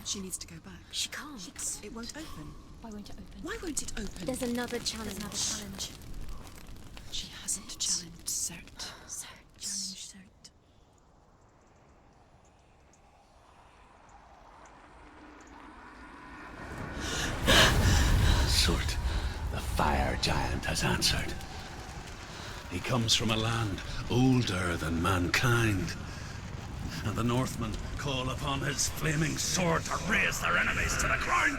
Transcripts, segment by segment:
She needs to go back. She can't. It won't open. Why won't it open? Why won't it open? There's another challenge. She hasn't challenged Cert. Challenge Cert. Sort, the fire giant has answered. He comes from a land older than mankind. And the Northmen call upon his flaming sword to raise their enemies to the ground.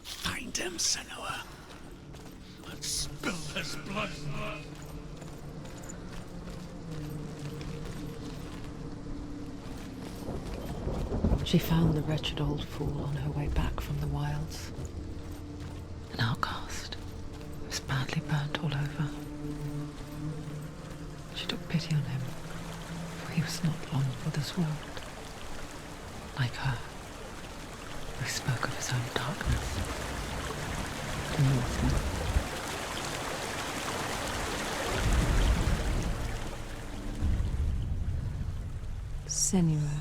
Find him, Senua. And spill his blood. She found the wretched old fool on her way back from the wilds. An outcast. He was badly burnt all over. She took pity on him, for he was not long for this world. Like her, he spoke of his own darkness. The Northman. Senua,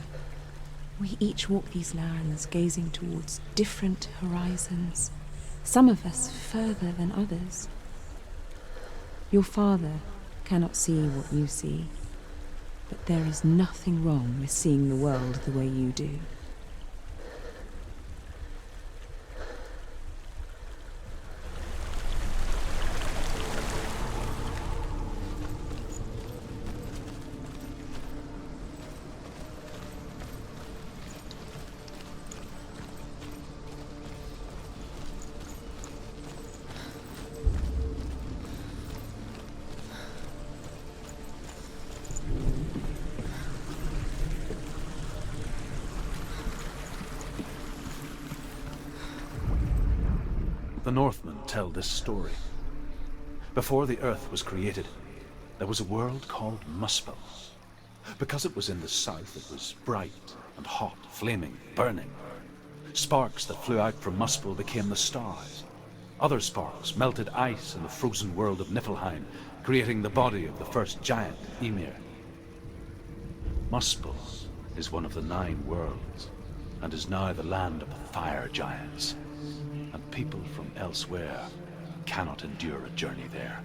we each walk these lands gazing towards different horizons, some of us further than others. Your father cannot see what you see, but there is nothing wrong with seeing the world the way you do. The Northmen tell this story. Before the earth was created, there was a world called Muspel. Because it was in the south, it was bright and hot, flaming, burning. Sparks that flew out from Muspel became the stars. Other sparks melted ice in the frozen world of Niflheim, creating the body of the first giant, Ymir. Muspel is one of the 9 worlds, and is now the land of the fire giants. And people from elsewhere cannot endure a journey there.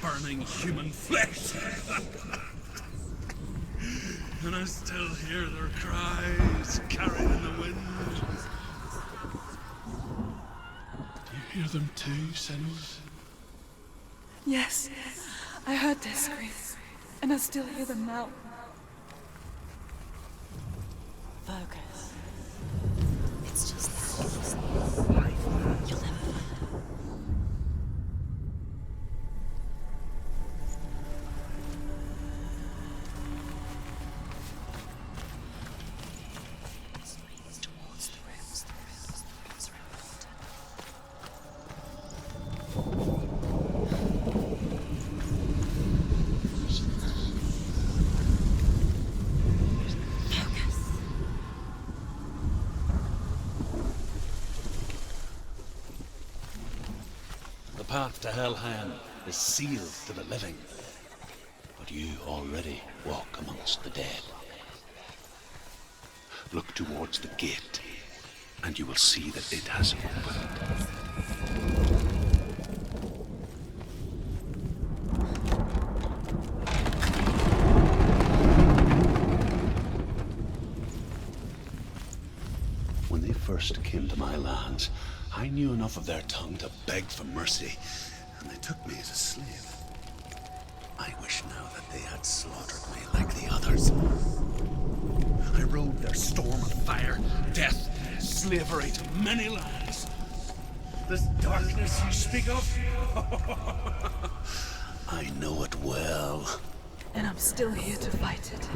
burning human flesh. And I still hear their cries carried in the wind. Do you hear them too, Senua? Yes, I heard their screams, and I still hear them now. Focus. It's just that. You'll never find them. Towards the rooms around the water. The path to Hellhand is sealed to the living, but you already walk amongst the dead. Look towards the gate, and you will see that it has opened. When they first came to my lands, I knew enough of their tongue to beg for mercy, and they took me as a slave. I wish now that they had slaughtered me like the others. I rode their storm of fire, death, slavery to many lands. This darkness you speak of, I know it well. And I'm still here to fight it.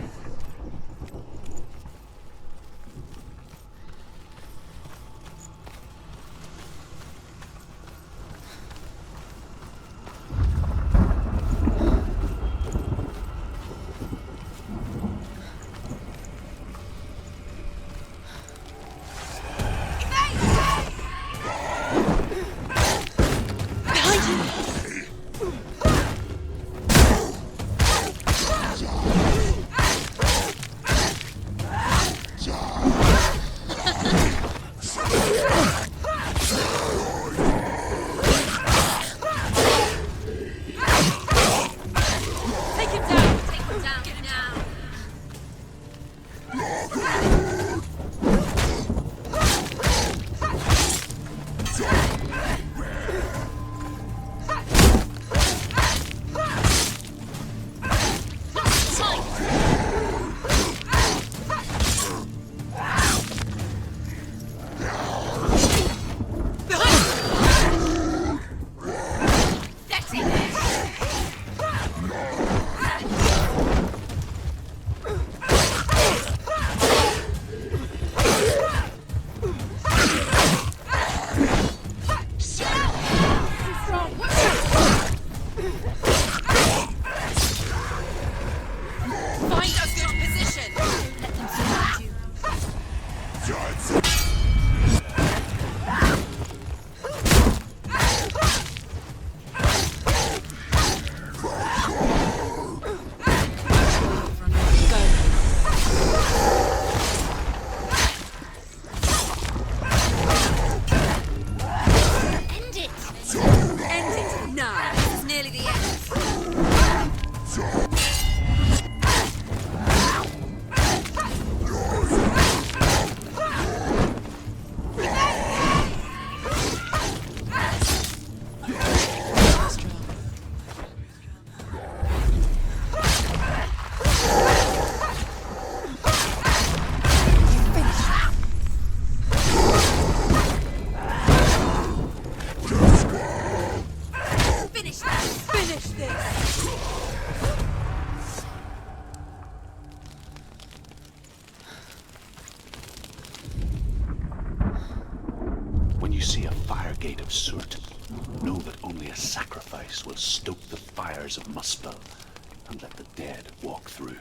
When you see a fire gate of soot, know that only a sacrifice will stoke the fires of Muspel and let the dead walk through.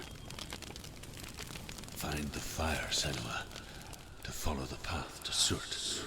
Find the fire, Senua, to follow the path to Surt.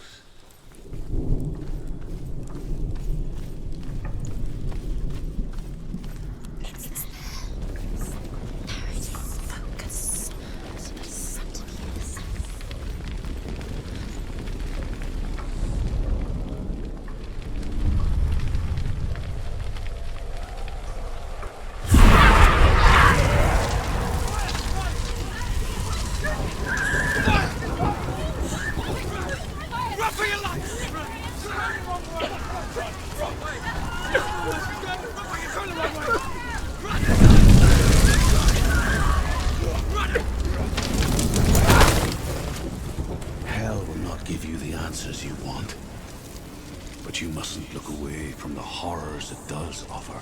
But you mustn't look away from the horrors it does offer.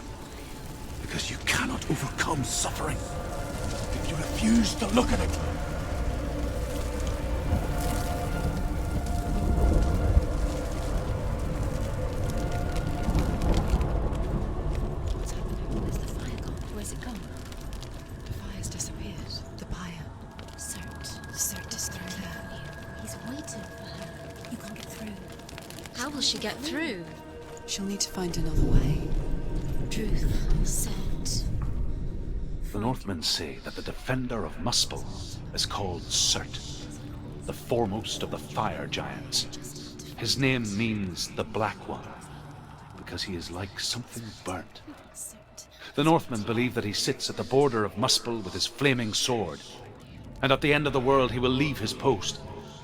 Because you cannot overcome suffering if you refuse to look at it. What's happening? Where's the fire gone? Where's it gone? The fire's disappeared. The pyre. Cert is through there. He's waiting for her. You can't get through. How will she get through? She'll need to find another way. Truth, Cert. The Northmen say that the defender of Muspel is called Cert, the foremost of the fire giants. His name means the Black One, because he is like something burnt. The Northmen believe that he sits at the border of Muspel with his flaming sword, and at the end of the world he will leave his post.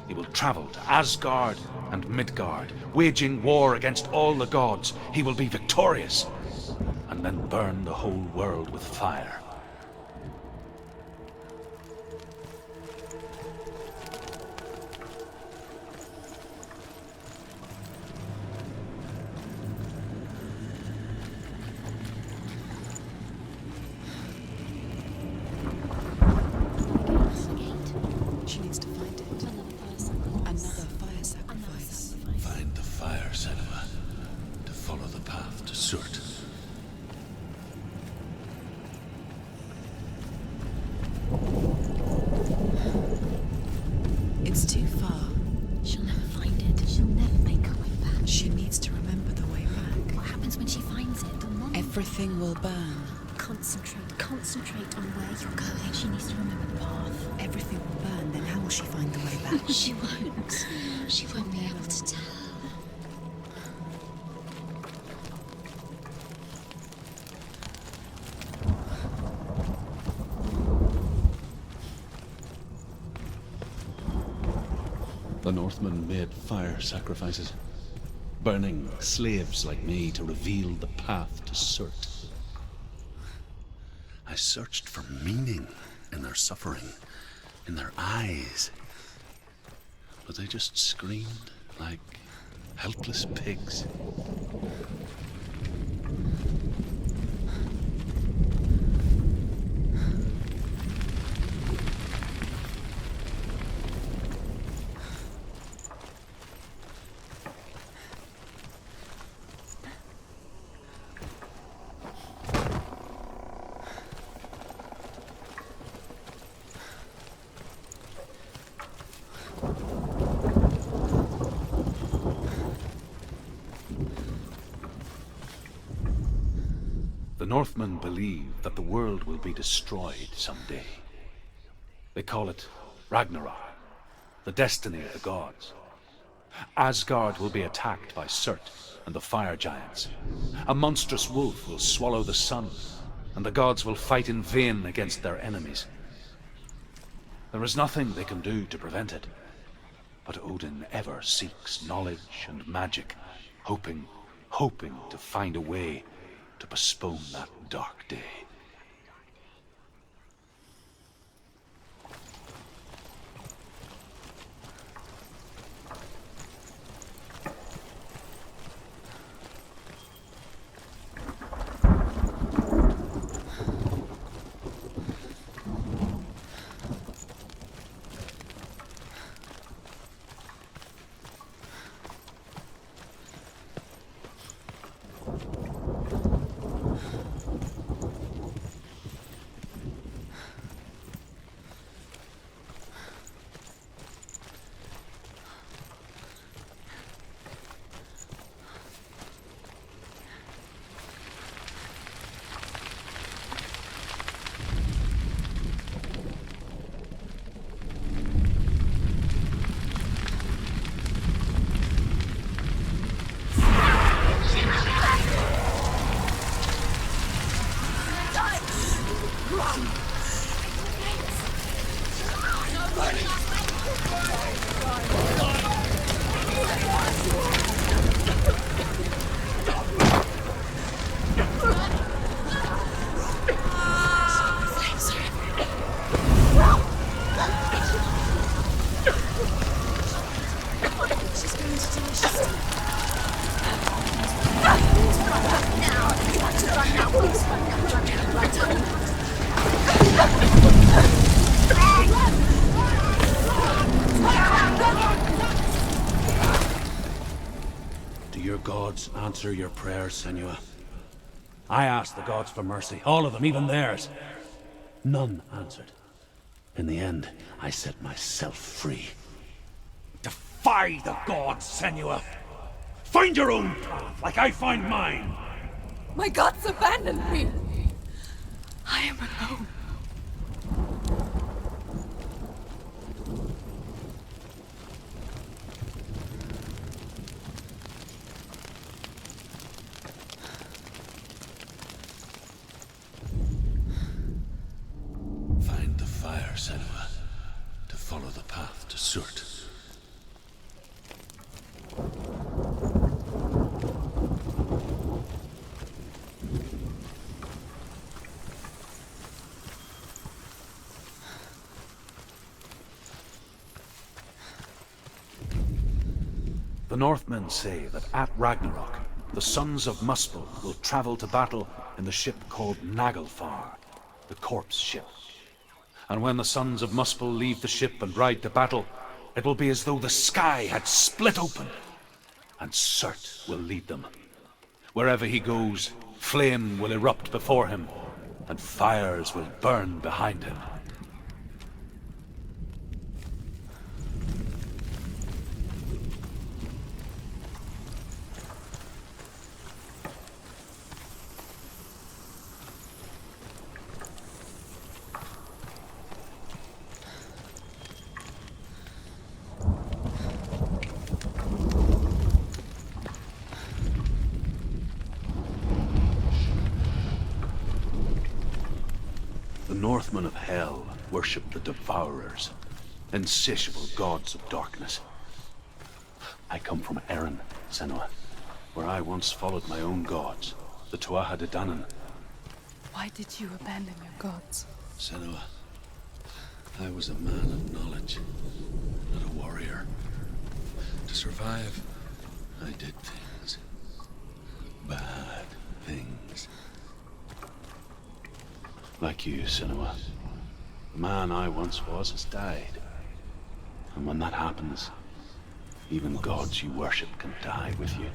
He will travel to Asgard and Midgard, waging war against all the gods. He will be victorious, and then burn the whole world with fire. She needs to find it. Another fire sacrifice. Find the fire, Senua, to follow the path to Surt. It's too far. She'll never find it. She'll never make her way back. She needs to remember the way back. What happens when she finds it? The monster. Everything will burn. Concentrate on where you're going. She needs to remember the path. Everything will burn, then how will she find the way back? She won't. She won't be able to tell. The Northmen made fire sacrifices, burning slaves like me to reveal the path to Surt. I searched for meaning in their suffering, in their eyes, but they just screamed like helpless pigs. The Northmen believe that the world will be destroyed someday. They call it Ragnarok, the destiny of the gods. Asgard will be attacked by Surt and the fire giants. A monstrous wolf will swallow the sun, and the gods will fight in vain against their enemies. There is nothing they can do to prevent it, but Odin ever seeks knowledge and magic, hoping to find a way to postpone that dark day. gods answer your prayers, Senua. I asked the gods for mercy, all of them, even theirs. None answered. In the end, I set myself free. Defy the gods, Senua! Find your own path, like I find mine! My gods abandoned me. I am alone. Find the fire, Senua, to follow the path to Surt. The Northmen say that at Ragnarok, the sons of Muspel will travel to battle in the ship called Naglfar, the corpse ship. And when the sons of Muspel leave the ship and ride to battle, it will be as though the sky had split open, and Surt will lead them. Wherever he goes, flame will erupt before him, and fires will burn behind him. The Northmen of Hell worship the Devourers, insatiable gods of darkness. I come from Erin, Senua, where I once followed my own gods, the Tuatha De Danann. Why did you abandon your gods? Senua, I was a man of knowledge, not a warrior. To survive, I did things. Bad things. Like you, Senua. The man I once was has died. And when that happens, even gods you worship can die with you.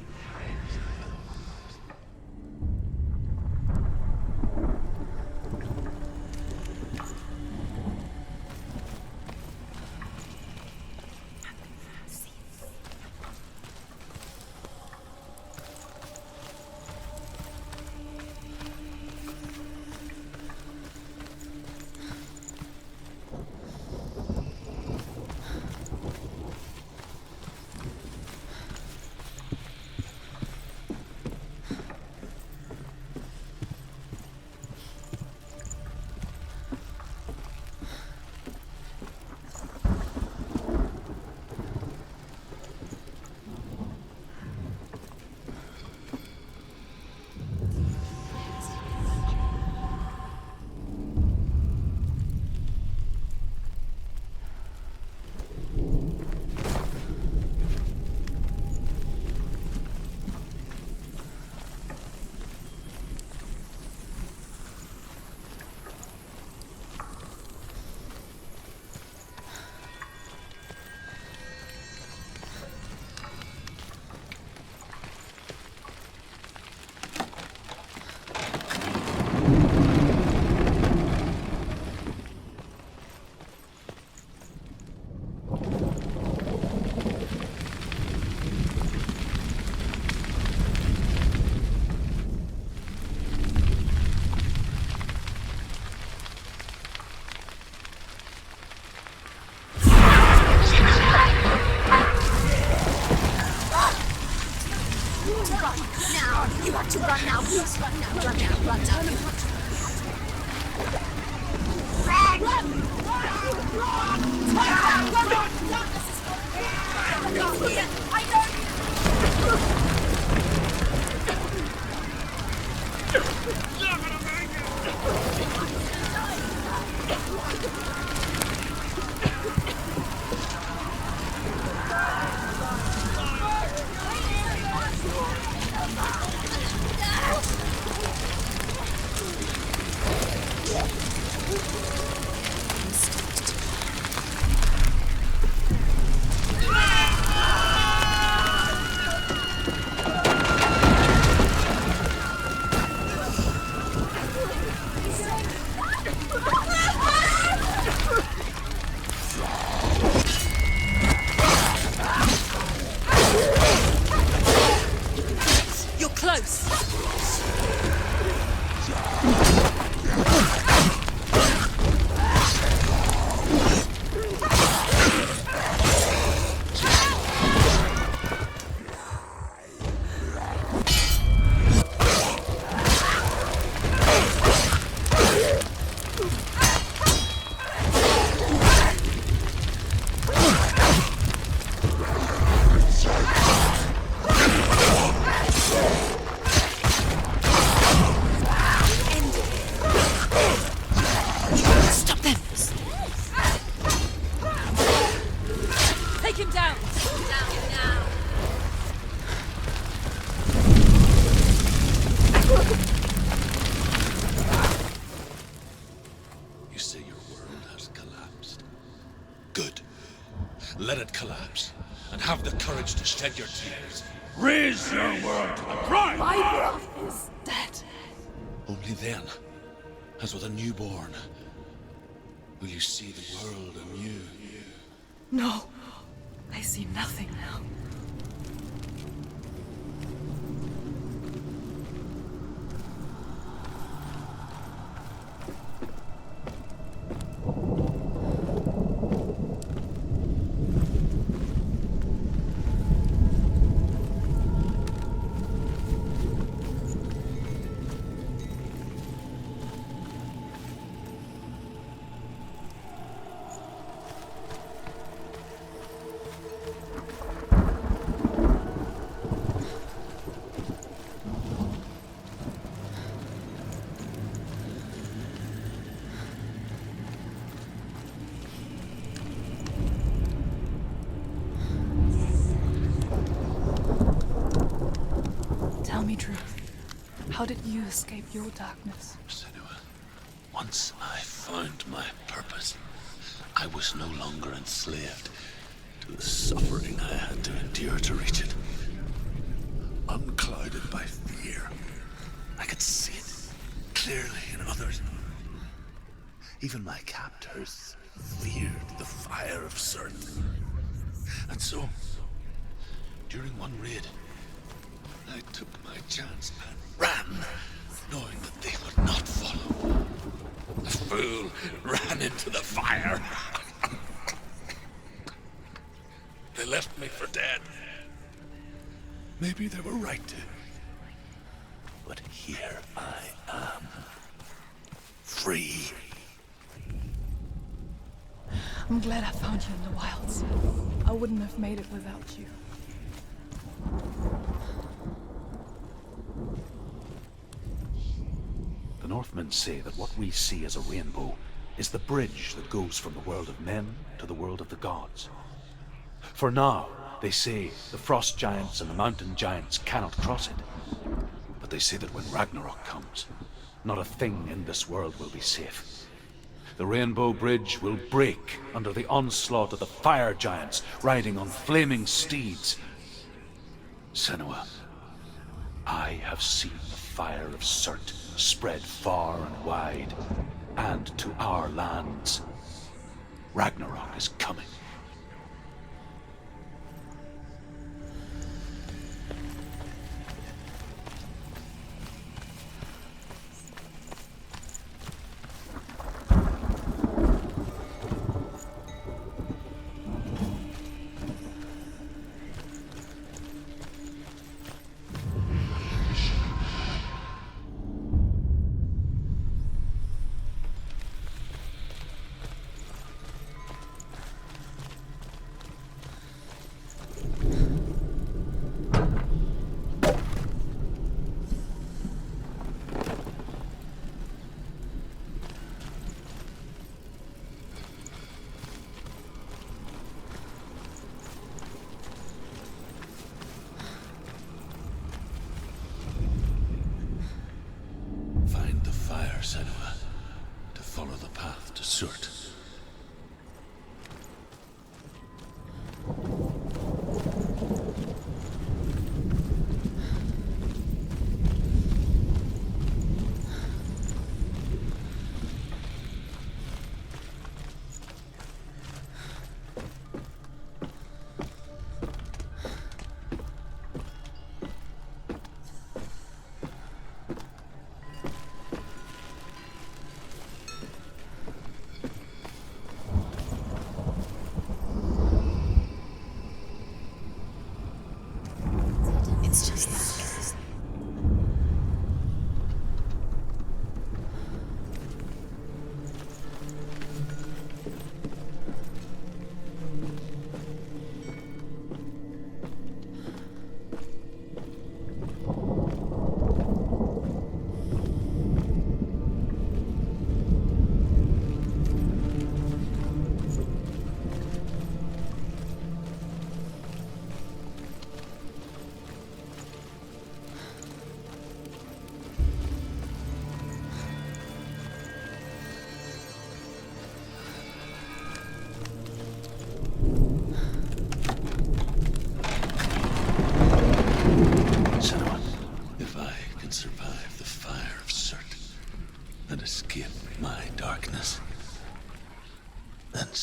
To run now, please run now, run now, run now. Good. Let it collapse, and have the courage to shed your tears. Raise your world to the prime! My world is dead. Only then, as with a newborn, will you see the world anew. No, I see nothing now. Tell me truth. How did you escape your darkness? Senua, once I found my purpose, I was no longer enslaved to the suffering I had to endure to reach it. Unclouded by fear, I could see it clearly in others. Even my captors feared the fire of Cert. And so, during one raid, I took my chance and ran, knowing that they would not follow. The fool ran into the fire. They left me for dead. Maybe they were right to. But here I am. Free. I'm glad I found you in the wilds. I wouldn't have made it without you. The Northmen say that what we see as a rainbow is the bridge that goes from the world of men to the world of the gods. For now, they say, the frost giants and the mountain giants cannot cross it. But they say that when Ragnarok comes, not a thing in this world will be safe. The Rainbow Bridge will break under the onslaught of the fire giants riding on flaming steeds. Senua, I have seen the fire of Cert spread far and wide, and to our lands. Ragnarok is coming.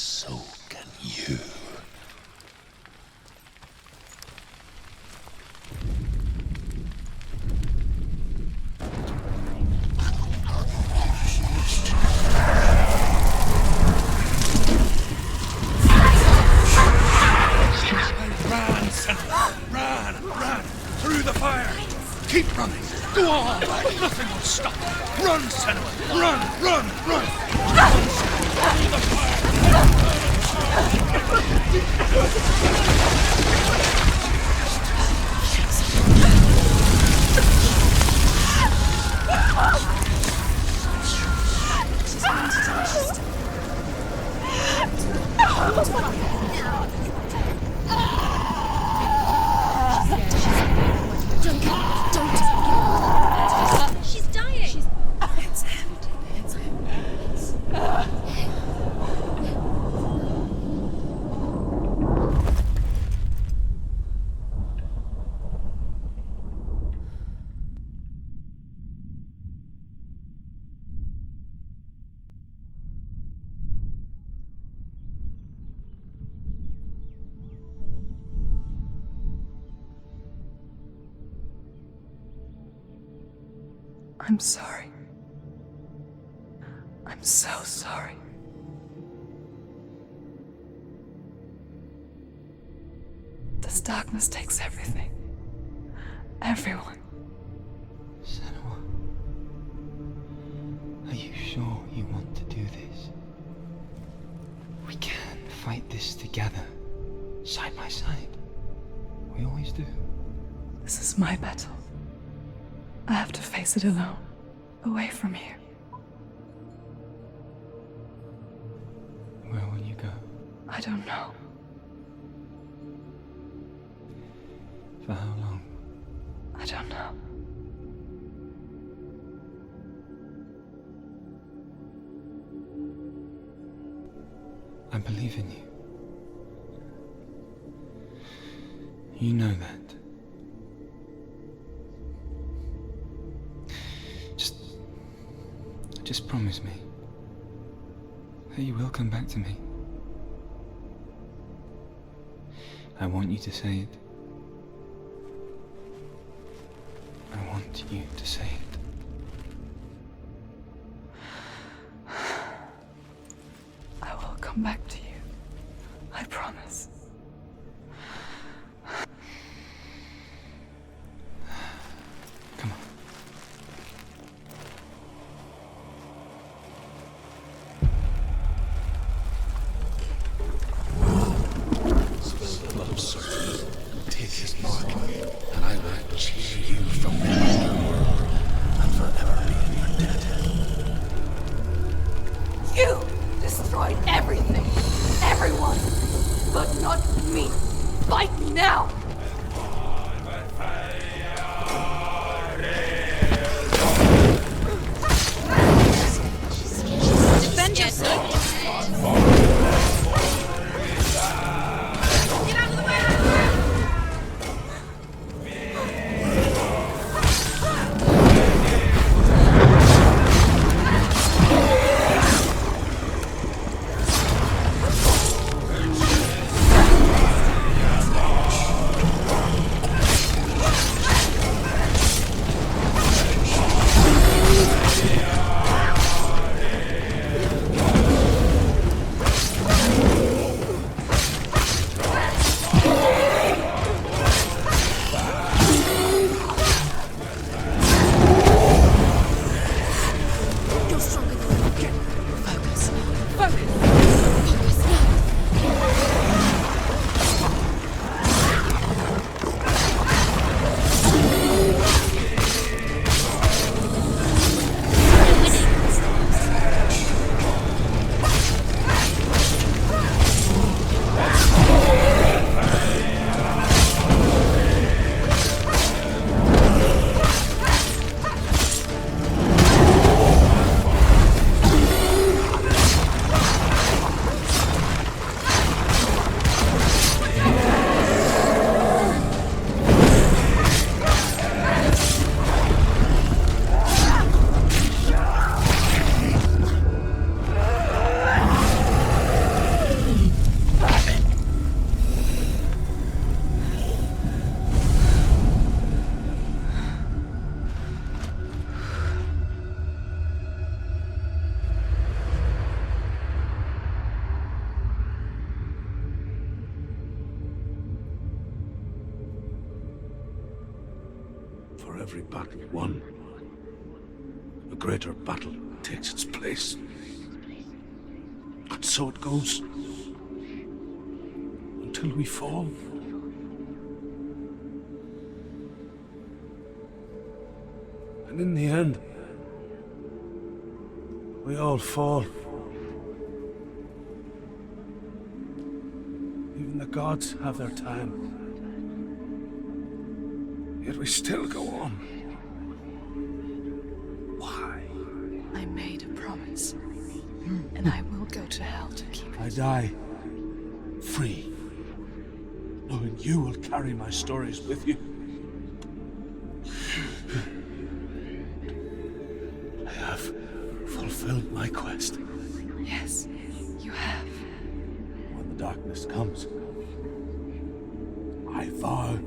so can you. Run, Senua! Run! Through the fire! Keep running! Go on! Nothing will stop! Run, Senua! Run! Through the fire! She's dying. It's empty. I'm sorry. I'm so sorry. This darkness takes everything. Everyone. Senua, are you sure you want to do this? We can fight this together, side by side. We always do. This is my battle. I have to face it alone, away from here. Where will you go? I don't know. For how long? I don't know. I believe in you. You know that. Just promise me that you will come back to me. I want you to say it. I want you to say it. I will come back to you. I promise. Come on. Blood of Celtic, take his mark, and I will cheer you from the underworld and forever be in your debt. You destroyed everything, everyone, but not me. Fight me now. Defend yourself. For every battle won, a greater battle takes its place. And so it goes. Until we fall. And in the end, we all fall. Even the gods have their time. Yet we still go on. Why? I made a promise, and I will go to hell to keep it. I die free, knowing you will carry my stories with you. I have fulfilled my quest. Yes, you have. When the darkness comes, I vow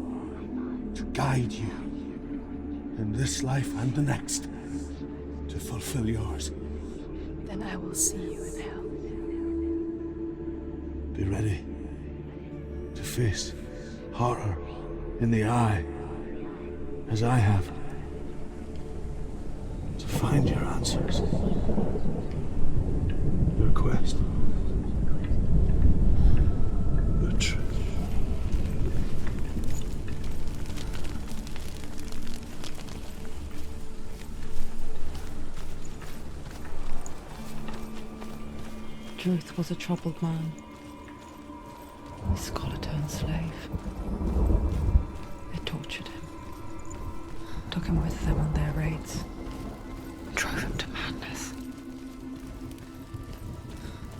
to guide you in this life and the next to fulfill yours. Then I will see you in hell. Be ready to face horror in the eye, as I have, to find your answers. Your quest. The truth. Druth was a troubled man. His scholar turned slave. They tortured him, took him with them on their raids, drove him to madness,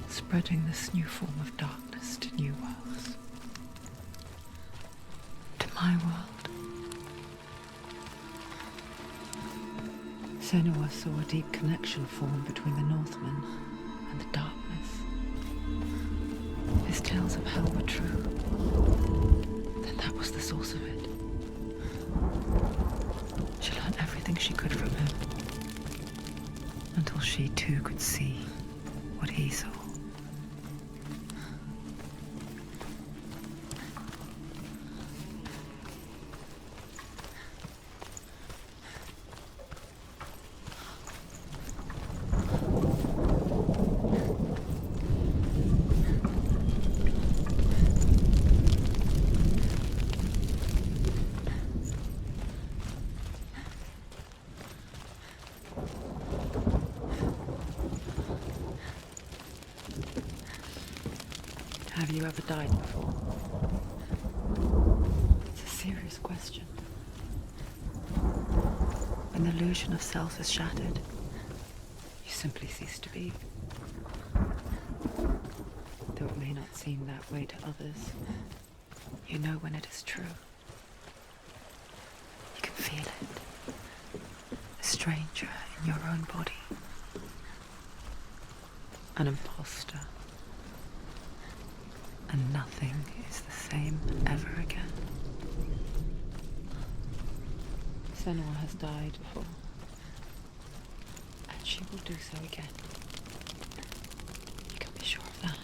spreading this new form of darkness to new worlds. To my world. Senua saw a deep connection form between the Northmen and the darkness. His tales of hell were true. Then that was the source of it. She learned everything she could from him, until she too could see what he saw. Have you ever died before? It's a serious question. When the illusion of self is shattered, you simply cease to be. Though it may not seem that way to others, you know when it is true. You can feel it. A stranger in your own body. An imposter. And nothing is the same ever again. Senua has died before. And she will do so again. You can be sure of that.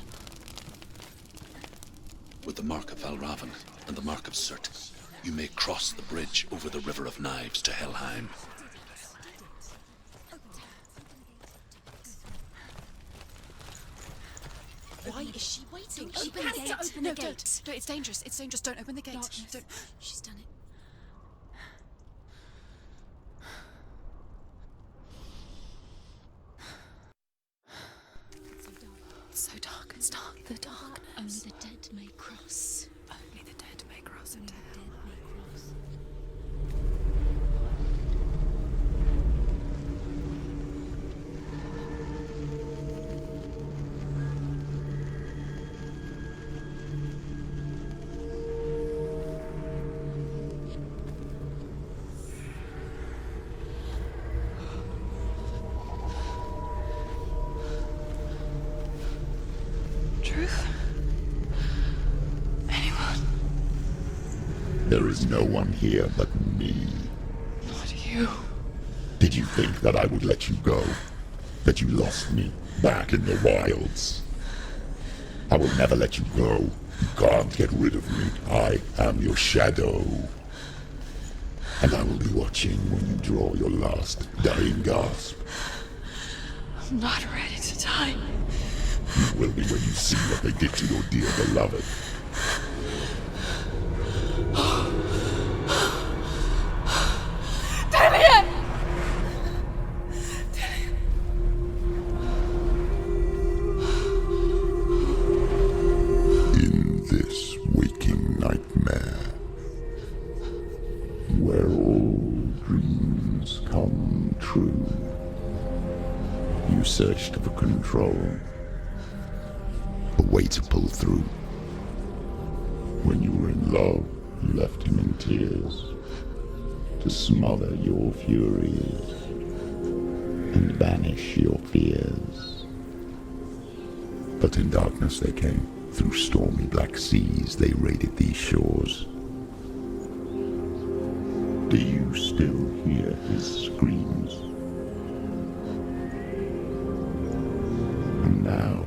With the mark of Valravan and the mark of Surt, you may cross the bridge over the River of Knives to Helheim. Why is she waiting? She Open the has gate. to open No, the gate. don't. It's dangerous. It's dangerous. Don't open the gate. Darkness. Don't. She's done it. It's so dark. It's dark. The darkness. Only the dead may cross. Only the dead may cross into hell. Truth? Anyone? There is no one here but me. Not you. Did you think that I would let you go? That you lost me back in the wilds? I will never let you go. You can't get rid of me. I am your shadow. And I will be watching when you draw your last dying gasp. I'm not ready to die. You will be when you see what they did to your dear beloved. Damien! In this waking nightmare, where all dreams come true, you searched for control, a way to pull through. When you were in love, you left him in tears, to smother your furies and banish your fears. But in darkness they came, through stormy black seas they raided these shores. Do you still hear his screams? And now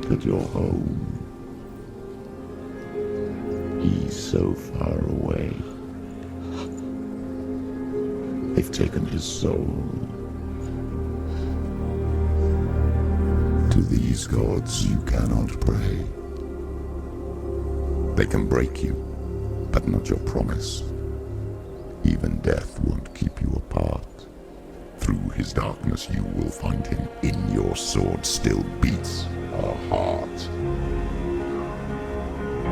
that you're home, he's so far away. They've taken his soul. To these gods you cannot pray. They can break you, but not your promise. Even death won't keep you apart. Through his darkness you will find him. In your sword still beats a heart.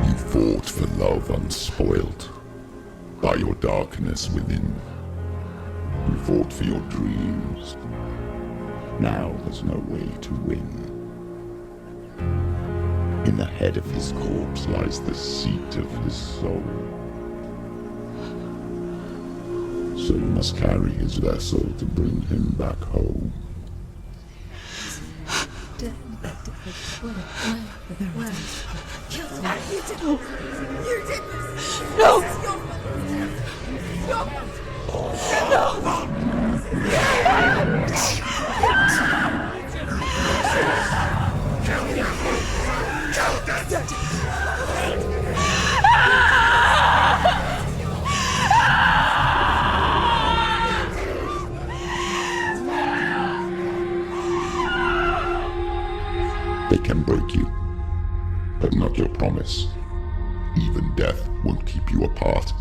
You fought for love unspoilt by your darkness within. You fought for your dreams. Now there's no way to win. In the head of his corpse lies the seat of his soul. So you must carry his vessel to bring him back home. They can break you, but not your promise. Even death won't keep you apart.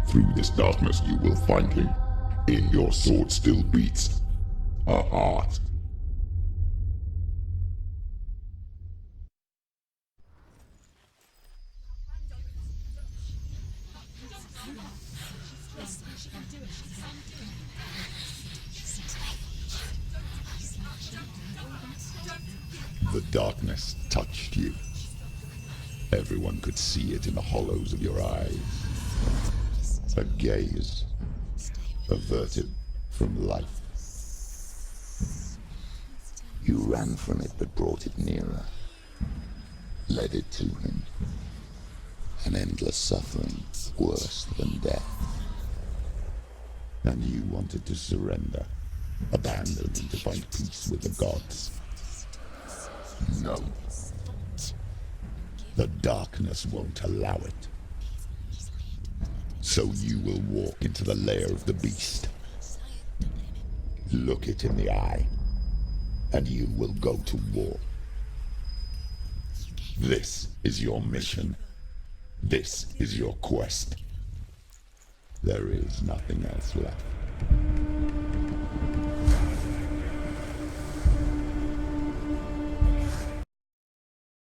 Through this darkness you will find him. In your sword still beats a heart. The darkness touched you. Everyone could see it in the hollows of your eyes. A gaze averted from life. You ran from it but brought it nearer. Led it to him. An endless suffering, worse than death. And you wanted to surrender, abandon and to find peace with the gods. No. The darkness won't allow it. So you will walk into the lair of the beast. Look it in the eye, and you will go to war. This is your mission. This is your quest. There is nothing else left.